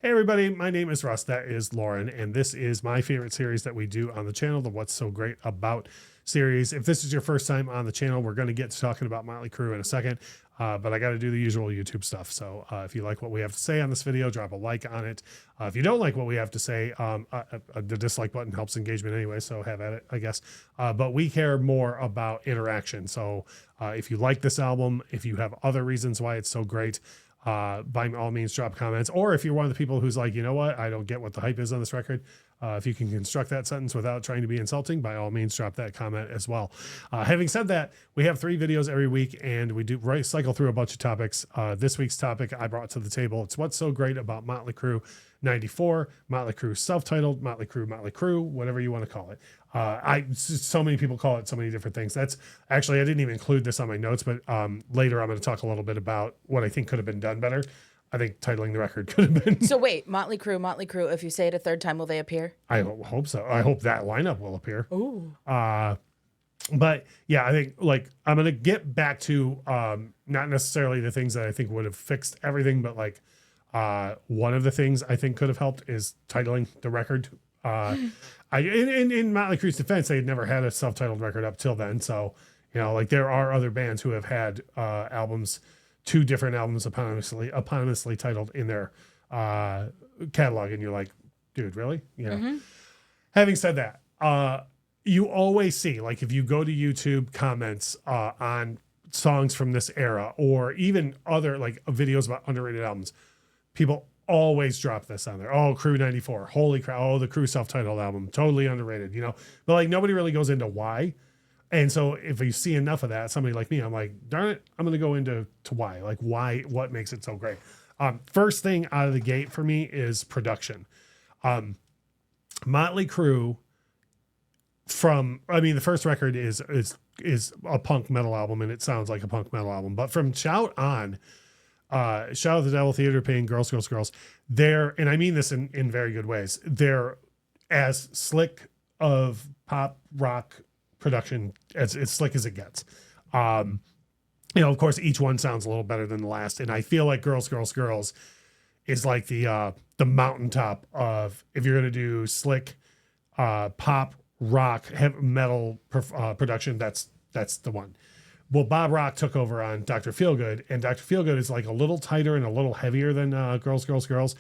Hey everybody, my name is Russ, that is Lauren, and this is my favorite series that we do on the channel, the What's So Great About series. If this is your first time on the channel, we're going to get to talking about Motley Crue in a second, but I got to do the usual YouTube stuff. So if you like what we have to say on this video, drop a like on it. If you don't like what we have to say, the dislike button helps engagement anyway, so have at it, I guess. But we care more about interaction. So if you like this album, if you have other reasons why it's so great, by all means drop comments, or if you're one of the people who's like, you know what, I don't get what the hype is on this record, if you can construct that sentence without trying to be insulting, by all means drop that comment as well. Having said that, we have 3 videos every week and we do cycle through a bunch of topics. This week's topic I brought to the table, it's what's so great about Motley Crue 94, Motley Crue self-titled, Motley Crue, whatever you want to call it. So many people call it so many different things. That's actually, I didn't even include this on my notes, but later I'm going to talk a little bit about what I think could have been done better. I think titling the record could have been. So wait, Motley Crue, if you say it a third time, will they appear? I hope so. I hope that lineup will appear. Ooh. But yeah, I think like I'm going to get back to not necessarily the things that I think would have fixed everything, but like one of the things I think could have helped is titling the record. In Motley Crue's defense, they had never had a self-titled record up till then. So, you know, like there are other bands who have had albums, 2 different albums eponymously titled in their catalog. And you're like, dude, really? You know, Having said that, you always see, like if you go to YouTube comments on songs from this era, or even other like videos about underrated albums, people always drop this on there. Oh, Crue 94. Holy crap. Oh, the Crue self-titled album. Totally underrated, you know? But like nobody really goes into why. And so if you see enough of that, somebody like me, I'm like, darn it, I'm going to go into why. Like why, what makes it so great? First thing out of the gate for me is production. Motley Crue the first record is a punk metal album and it sounds like a punk metal album, but from Shout On, Shout at the Devil, Theater Pain, Girls, Girls, Girls. They're, and I mean this in very good ways, they're as slick of pop rock production as slick as it gets. You know, of course, each one sounds a little better than the last. And I feel like Girls, Girls, Girls is like the mountaintop of, if you're going to do slick pop rock heavy metal production, that's the one. Well, Bob Rock took over on Dr. Feelgood, and Dr. Feelgood is like a little tighter and a little heavier than Girls, Girls, Girls,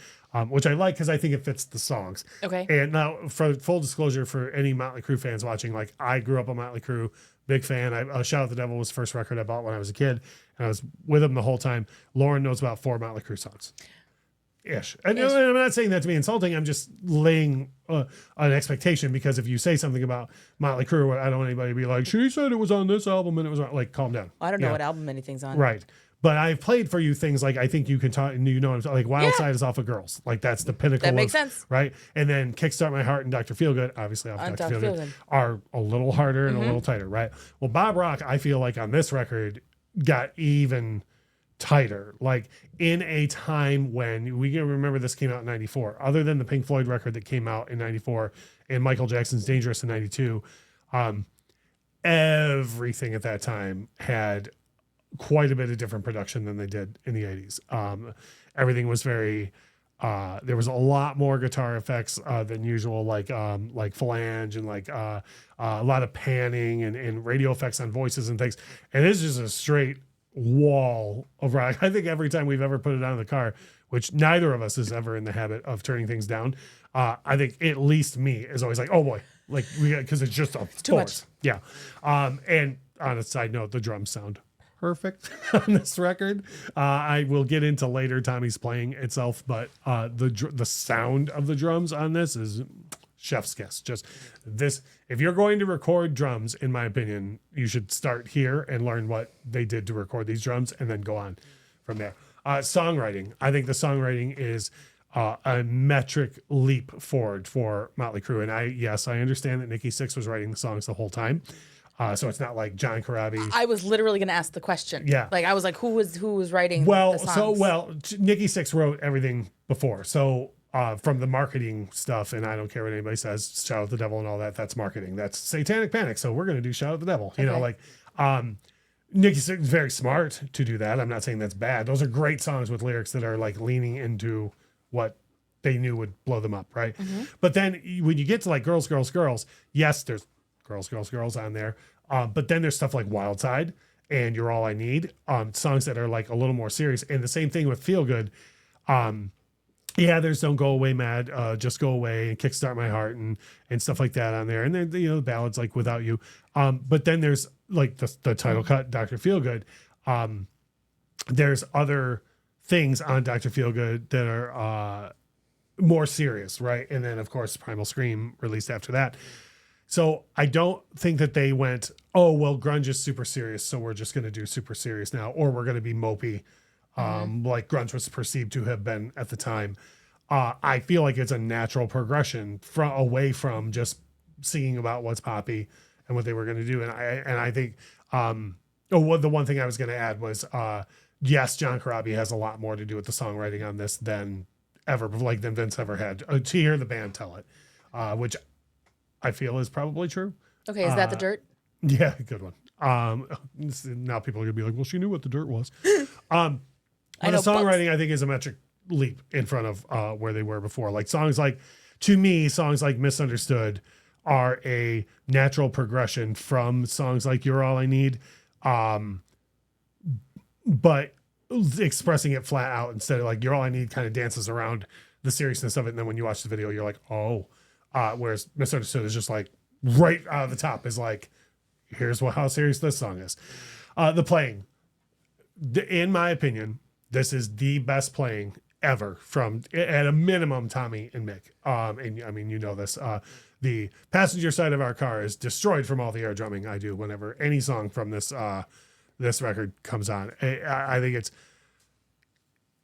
which I like because I think it fits the songs. Okay. And now, for full disclosure, for any Motley Crue fans watching, like I grew up on Motley Crue, big fan. Shout at the Devil was the first record I bought when I was a kid, and I was with them the whole time. Lauren knows about 4 Motley Crue songs. Ish. And I'm not saying that to be insulting. I'm just laying an expectation, because if you say something about Motley Crue, I don't want anybody to be like, she said it was on this album and it was on, like, calm down. I don't know what album anything's on. Right. But I've played for you things like, I think you can talk, you know, like Wild Side is off of Girls. Like that's the pinnacle. That makes sense. Right. And then Kickstart My Heart and Dr. Feelgood, obviously off Dr. Feelgood, are a little harder and a little tighter. Right. Well, Bob Rock, I feel like on this record got even tighter, like in a time when we can remember this came out in 94, other than the Pink Floyd record that came out in 94 and Michael Jackson's Dangerous in 92. Everything at that time had quite a bit of different production than they did in the 80s. Everything was very, there was a lot more guitar effects than usual, like flange and like a lot of panning and radio effects on voices and things. And it's just a straight wall of rock. I think every time we've ever put it on in the car, which neither of us is ever in the habit of turning things down, I think at least me is always like, oh boy, like we got, because it's just it's too much. Yeah. And on a side note, the drums sound perfect on this record. I will get into later Tommy's playing itself, but the sound of the drums on this is chef's kiss. Just this, if you're going to record drums, in my opinion, you should start here and learn what they did to record these drums and then go on from there. Songwriting. I think the songwriting is a metric leap forward for Motley Crue. And I understand that Nikki Sixx was writing the songs the whole time. So it's not like John Corabi. I was literally going to ask the question. Yeah. Like I was like, who was writing the songs? Nikki Sixx wrote everything before. So from the marketing stuff, and I don't care what anybody says, Shout at the Devil and all that, that's marketing. That's Satanic Panic. So we're going to do Shout at the Devil. You know, like Nikki Sixx is very smart to do that. I'm not saying that's bad. Those are great songs with lyrics that are like leaning into what they knew would blow them up, right? But then when you get to like Girls, Girls, Girls, yes, there's Girls, Girls, Girls on there. But then there's stuff like Wild Side and You're All I Need, songs that are like a little more serious. And the same thing with Feel Good. Yeah, there's Don't Go Away Mad, Just Go Away and Kickstart My Heart and stuff like that on there. And then, the ballads like Without You. But then there's like the title cut, Dr. Feelgood. There's other things on Dr. Feelgood that are more serious, right? And then, of course, Primal Scream released after that. So I don't think that they went, oh, well, grunge is super serious, so we're just going to do super serious now, or we're going to be mopey, like grunge was perceived to have been at the time. I feel like it's a natural progression away from just singing about what's poppy and what they were going to do. And I think the one thing I was going to add was, yes, John Corabi has a lot more to do with the songwriting on this than Vince ever had, to hear the band tell it, which I feel is probably true. Okay, is that the dirt? Yeah, good one. Now people are gonna be like, well, she knew what the dirt was. But the songwriting, I think, is a metric leap in front of where they were before. Like to me, songs like Misunderstood are a natural progression from songs like You're All I Need, but expressing it flat out instead of like You're All I Need kind of dances around the seriousness of it. And then when you watch the video, you're like, oh, whereas Misunderstood is just like right out of the top is like, here's how serious this song is. The playing, in my opinion, this is the best playing ever from, at a minimum, Tommy and Mick. And I mean, you know this, the passenger side of our car is destroyed from all the air drumming I do whenever any song from this record comes on. I think it's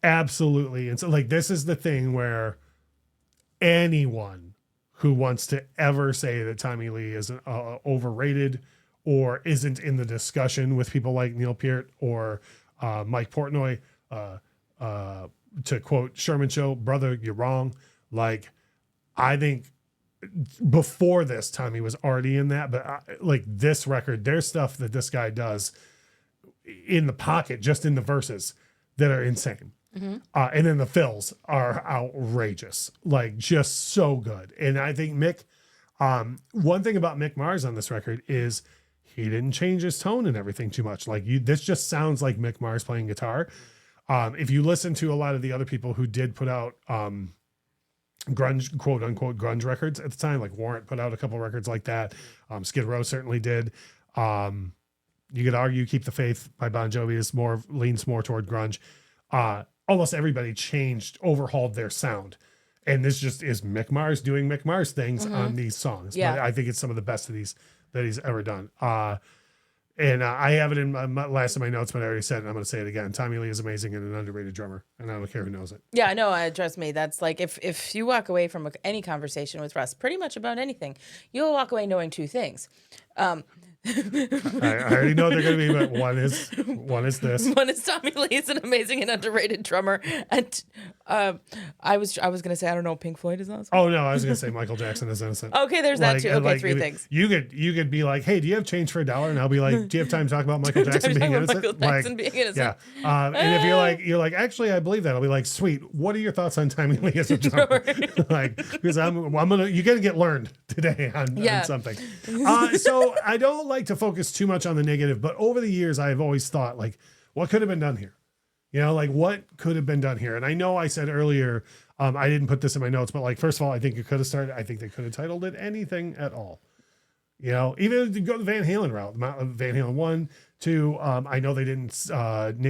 absolutely, and so like, this is the thing where anyone who wants to ever say that Tommy Lee is overrated or isn't in the discussion with people like Neil Peart or Mike Portnoy, to quote Sherman Show, brother, you're wrong. Like, I think before this, Tommy was already in that, but like this record, there's stuff that this guy does in the pocket, just in the verses, that are insane. And then the fills are outrageous, like just so good. And I think Mick, one thing about Mick Mars on this record is he didn't change his tone and everything too much. Like this just sounds like Mick Mars playing guitar. If you listen to a lot of the other people who did put out grunge, quote unquote, grunge records at the time, like Warrant put out a couple records like that. Skid Row certainly did. You could argue Keep the Faith by Bon Jovi leans more toward grunge. Almost everybody overhauled their sound. And this just is Mick Mars doing Mick Mars things on these songs. Yeah. But I think it's some of the best of these that he's ever done. And I have it in my last of my notes, but I already said it, and I'm going to say it again. Tommy Lee is amazing and an underrated drummer, and I don't care who knows it. Yeah, no, trust me. That's like, if you walk away from any conversation with Russ, pretty much about anything, you'll walk away knowing two things. I already know they're going to be, but one is this. One is Tommy Lee is an amazing and underrated drummer, and I was going to say, I don't know, Pink Floyd is awesome. Oh no, I was going to say Michael Jackson is innocent. Okay, there's that too. Okay, three things. You could be like, hey, do you have change for $1? And I'll be like, do you have time to talk about Michael Jackson being innocent? Michael Jackson being innocent. Yeah. And if you're like, actually, I believe that. I'll be like, sweet. What are your thoughts on Tommy Lee as a drummer? Like, because you're going to get learned today on something. So I don't like to focus too much on the negative, but over the years, I've always thought, like, what could have been done here? You know, like, what could have been done here? And I know I said earlier, I didn't put this in my notes, but like, first of all, I think it could have started, I think they could have titled it anything at all. You know, even to go the Van Halen route, Van Halen 1, 2, I know they didn't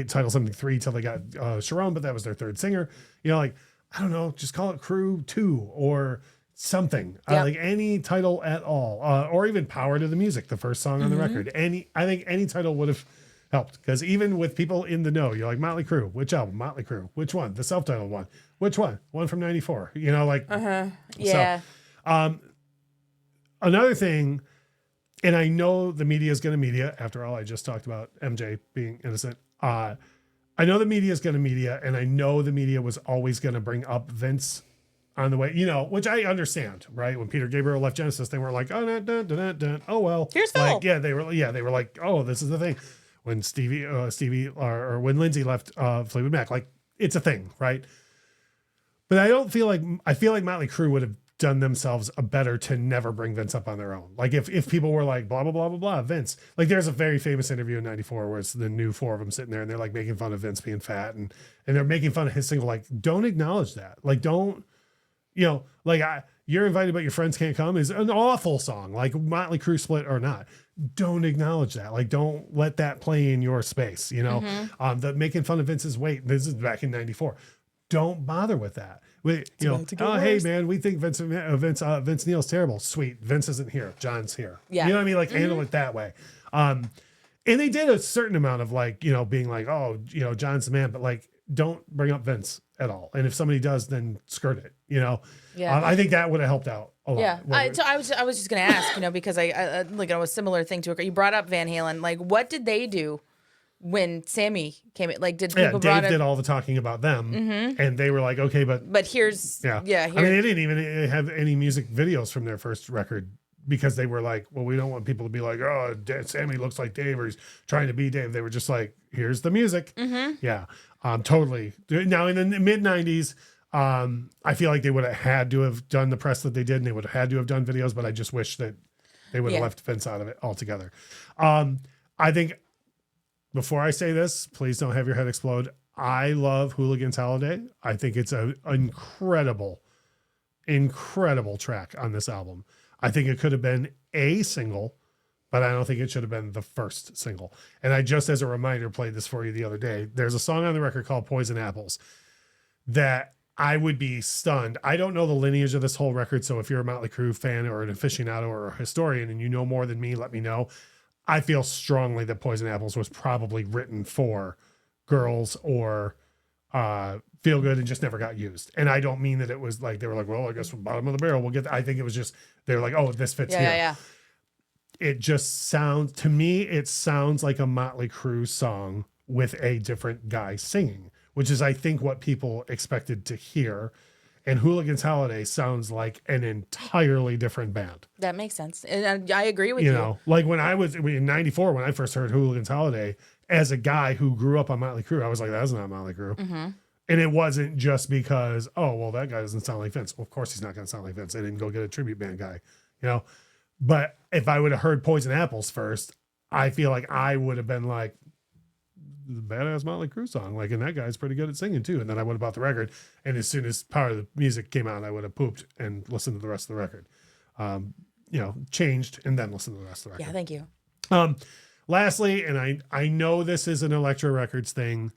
title something 3 till they got Sharon, but that was their third singer. You know, like, I don't know, just call it Crew 2 or something. Like any title at all, or even Power to the Music, the first song on the record. I think any title would have helped, because even with people in the know, you're like, Motley Crue, which album? Motley Crue, which one? The self-titled one, which one from 94, you know, like yeah. So, another thing, and I know the media is going to media, after all I just talked about MJ being innocent, I know the media is going to media, and I know the media was always going to bring up Vince on the way, you know, which I understand, right? When Peter Gabriel left Genesis, they were like, oh, oh well. Here's Phil. Like, they were like, oh, this is the thing. When Stevie, or when Lindsay left Fleetwood Mac, like, it's a thing, right? But I feel like Motley Crue would have done themselves a better to never bring Vince up on their own. Like if people were like, blah, blah, blah, blah, blah, Vince, like there's a very famous interview in 94 where it's the new four of them sitting there and they're like making fun of Vince being fat and they're making fun of his single. Like, don't acknowledge that. Like, don't, like you're invited, but your friends can't come is an awful song. Like Motley Crue split or not. Don't acknowledge that. Like, don't let that play in your space, the making fun of Vince's weight. This is back in 94. Don't bother with that. Hey man, we think Vince Neil's terrible. Sweet. Vince isn't here. John's here. Yeah. You know what I mean? Like handle it that way. And they did a certain amount of like, being like, oh, John's the man, but like, don't bring up Vince at all. And if somebody does, then skirt it, Yeah. I think that would have helped out a lot. Yeah. I was just going to ask, because I like a similar thing to it. You brought up Van Halen. Like, what did they do when Sammy came in? Like, did people Dave did all the talking about them, and they were like, okay, but here's I mean, they didn't even have any music videos from their first record because they were like, well, we don't want people to be like, oh, Sammy looks like Dave or he's trying to be Dave. They were just like, here's the music. Yeah, totally. Now in the mid 90s, I feel like they would have had to have done the press that they did, and they would have had to have done videos, but I just wish that they would have left Vince out of it altogether. I think. Before I say this, please don't have your head explode. I love Hooligan's Holiday. I think it's an incredible, incredible track on this album. I think it could have been a single, but I don't think it should have been the first single. And I just, as a reminder, played this for you the other day. There's a song on the record called Poison Apples that I would be stunned. I don't know the lineage of this whole record, so if you're a Motley Crue fan or an aficionado or a historian and you know more than me, let me know. I feel strongly that Poison Apples was probably written for girls or Feel Good and just never got used. And I don't mean that it was like, they were like, well, I guess from bottom of the barrel, we'll get that. I think it was just, they were like, oh, this fits here. Yeah. It just sounds, to me, it sounds like a Motley Crue song with a different guy singing, which is, I think, what people expected to hear. And Hooligan's Holiday sounds like an entirely different band. That makes sense. And I agree with you. Like when I was in 94, when I first heard Hooligan's Holiday, as a guy who grew up on Motley Crue, I was like, that's not Motley Crue. And it wasn't just because, oh, well, that guy doesn't sound like Vince. Well, of course he's not going to sound like Vince. I didn't go get a tribute band guy, But if I would have heard Poison Apples first, I feel like I would have been like, the badass Motley Crue song, like, and that guy's pretty good at singing too. And then I would have bought the record, and as soon as Power of the Music came out, I would have pooped and listened to the rest of the record. Changed and then listened to the rest of the record. Yeah, thank you. Lastly, and I know this is an Elektra Records thing.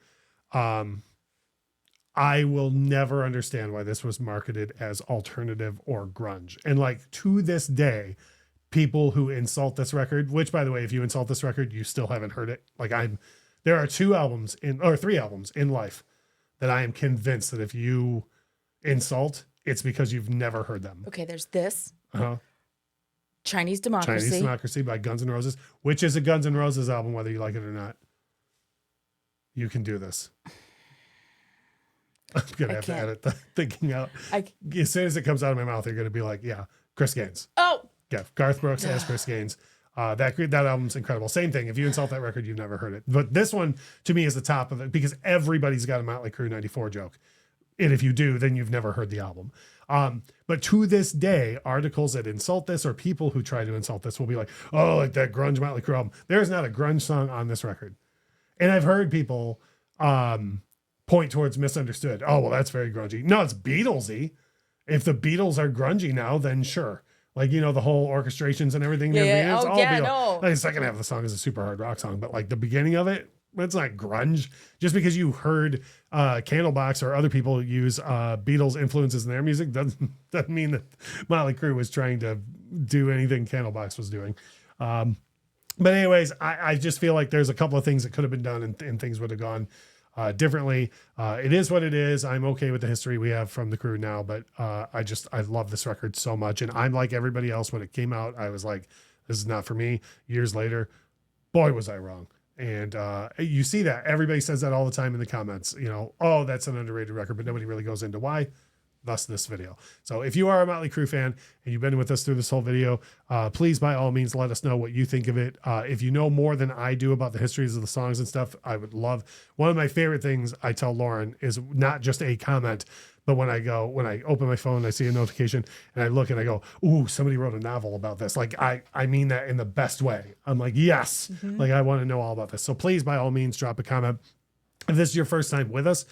I will never understand why this was marketed as alternative or grunge. And like to this day, people who insult this record, which by the way, if you insult this record, you still haven't heard it. Like there are 3 albums in life that I am convinced that if you insult, it's because you've never heard them. Okay, there's this. Chinese Democracy. Chinese Democracy by Guns N' Roses, which is a Guns N' Roses album, whether you like it or not. You can do this. I'm going to have to edit the thinking out. As soon as it comes out of my mouth, you're going to be like, yeah, Chris Gaines. Oh. Yeah, Garth Brooks as Chris Gaines. That album's incredible. Same thing. If you insult that record, you've never heard it. But this one, to me, is the top of it because everybody's got a Motley Crue 94 joke. And if you do, then you've never heard the album. But to this day, articles that insult this or people who try to insult this will be like, oh, like that grunge Motley Crue album. There's not a grunge song on this record. And I've heard people point towards Misunderstood. Oh, well, that's very grungy. No, it's Beatlesy. If the Beatles are grungy now, then sure. Like, the whole orchestrations and everything. Yeah. Like the second half of the song is a super hard rock song, but like the beginning of it, it's not grunge. Just because you heard Candlebox or other people use Beatles influences in their music doesn't mean that Motley Crue was trying to do anything Candlebox was doing. But anyways, I just feel like there's a couple of things that could have been done and things would have gone differently. It is what it is. I'm okay with the history we have from the Crew now, but I love this record so much. And I'm like everybody else when it came out, I was like, this is not for me. Years later, boy, was I wrong. And you see that everybody says that all the time in the comments, oh, that's an underrated record, but nobody really goes into why. Thus this video. So if you are a Motley Crue fan and you've been with us through this whole video, please by all means let us know what you think of it. If you know more than I do about the histories of the songs and stuff, I would love. One of my favorite things I tell Lauren is not just a comment, But when I open my phone, I see a notification and I look and I go, ooh, somebody wrote a novel about this. Like I mean that in the best way. I'm like, yes, like I want to know all about this. So please, by all means, drop a comment. If this is your first time with us,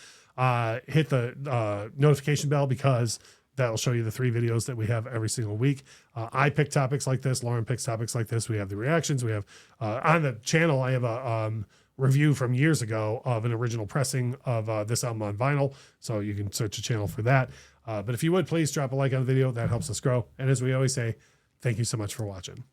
hit the notification bell, because that'll show you the 3 videos that we have every single week. I pick topics like this. Lauren picks topics like this. We have the reactions. We have on the channel, I have a review from years ago of an original pressing of this album on vinyl. So you can search the channel for that. But if you would, please drop a like on the video. That helps us grow. And as we always say, thank you so much for watching.